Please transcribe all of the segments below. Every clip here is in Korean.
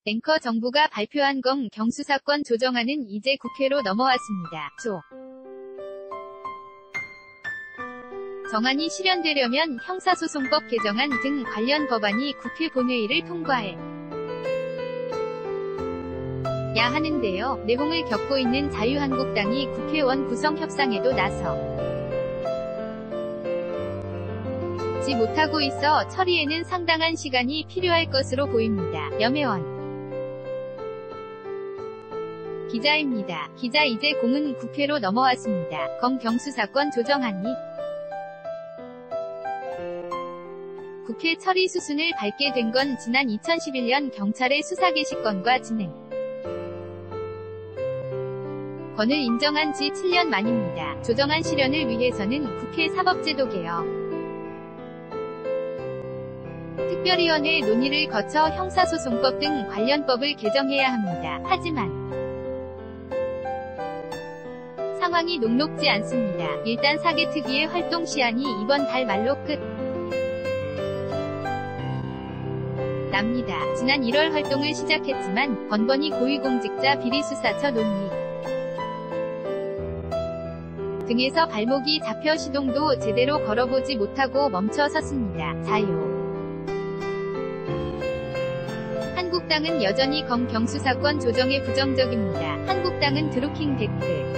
앵커 정부가 발표한 경수사건 조정안은 이제 국회로 넘어왔습니다. 정안이 실현되려면 형사소송법 개정안 등 관련 법안이 국회 본회의를 통과해야 하는데요. 내홍을 겪고 있는 자유한국당이 국회의원 구성 협상에도 나서지 못하고 있어 처리에는 상당한 시간이 필요할 것으로 보입니다. 염혜원 기자입니다. 기자 이제 공은 국회로 넘어왔습니다. 경수사건 조정안이 국회 처리 수순을 밟게 된 건 지난 2011년 경찰의 수사 개시건과 진행 건을 인정한 지 7년 만입니다. 조정안 실현을 위해서는 국회 사법제도 개혁 특별위원회 논의를 거쳐 형사소송법 등 관련 법을 개정해야 합니다. 하지만 상황이 녹록지 않습니다. 일단 사개특위의 활동 시한이 이번 달 말로 끝 납니다. 지난 1월 활동을 시작했지만 번번이 고위공직자 비리수사처 논의 등에서 발목이 잡혀 시동도 제대로 걸어보지 못하고 멈춰섰습니다. 한국당은 여전히 경수사건 조정에 부정적입니다. 한국당은 드루킹 댓글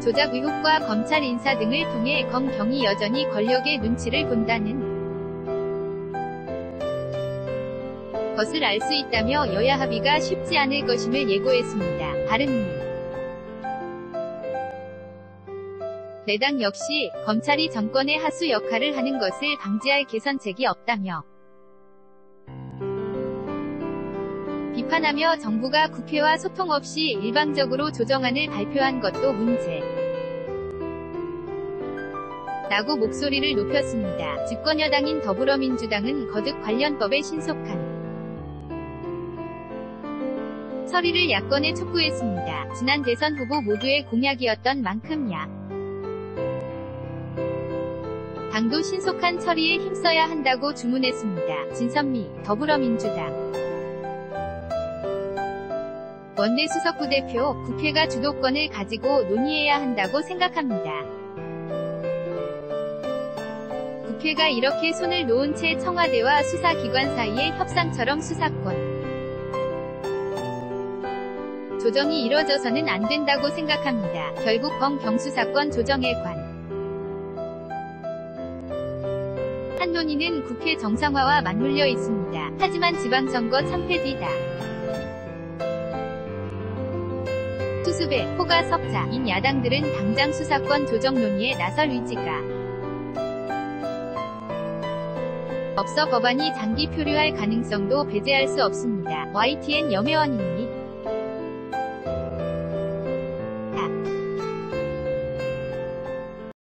조작 의혹과 검찰 인사 등을 통해 경이 여전히 권력의 눈치를 본다는 것을 알 수 있다며 여야 합의가 쉽지 않을 것임을 예고했습니다. 바른미 내당 역시 검찰이 정권의 하수 역할을 하는 것을 방지할 개선책이 없다며 비판하며 정부가 국회와 소통 없이 일방적으로 조정안을 발표한 것도 문제라고 목소리를 높였습니다. 집권여당인 더불어민주당은 거듭 관련 법의 신속한 처리를 야권에 촉구했습니다. 지난 대선 후보 모두의 공약이었던 만큼 당도 신속한 처리에 힘써야 한다고 주문했습니다. 진선미, 더불어민주당 원내수석 부대표, 국회가 주도권을 가지고 논의해야 한다고 생각합니다. 국회가 이렇게 손을 놓은 채 청와대와 수사기관 사이의 협상처럼 수사권 조정이 이뤄져서는 안 된다고 생각합니다. 결국 경수사건 조정의 한 논의는 국회 정상화와 맞물려 있습니다. 하지만 지방선거 참패 뒤다. 수습에 호가 석자인 야당들은 당장 수사권 조정 논의에 나설 의지가 없어 법안이 장기 표류할 가능성도 배제할 수 없습니다. YTN 염혜원입니다.